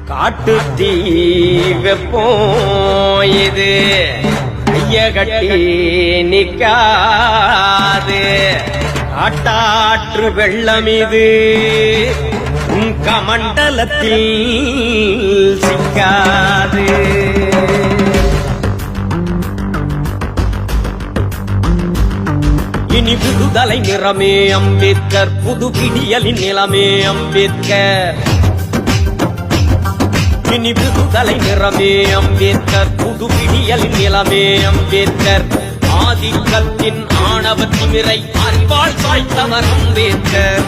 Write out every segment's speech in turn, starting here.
காட்டு தீ வெப்போம் இது கைய கட்டி நிக்காது காட்டாற்று வெள்ளம் இது உன் கமண்டலத்தில் சிக்காது இனி விடுதலை நிறமே அம்பேத்கர் புது விடியலின் நிலமே அம்பேத்கர் இனி விடுதலை நிறமே அம்பேத்கர் புது விடியலின் நிலமே அம்பேத்கர் ஆதிக்கத்தின் ஆணவ திமிரை அறிவால் சாய்த்தவர் அம்பேத்கர்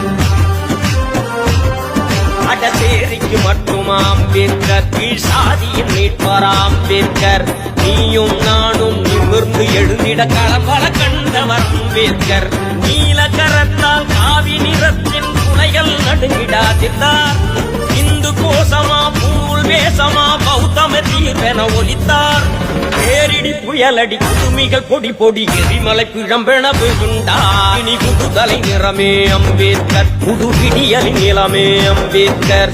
அடசேரிக்கு மட்டும் அம்பேத்கர் கீழ் சாதியின் மீட்பார் அம்பேத்கர் நீயும் நானும் நிமிர்ந்து எழுந்திட களம்பல கண்டவர் அம்பேத்கர் நீல கரத்தால் காவி நிறத்தின் துளைகள் நடுங்கிடாதிருந்தார் இந்து கோசமா பூல் வேசமா பௌத்தம தீர்வென ஒலித்தார் பேரிடி புயலடி குடுமிகள் பொடி பொடி எரிமலை பிழம்பென விழுந்தார் இனி புதுதலை நிறமே அம்பேத்கர் புது விடியலின் நிலமே அம்பேத்கர்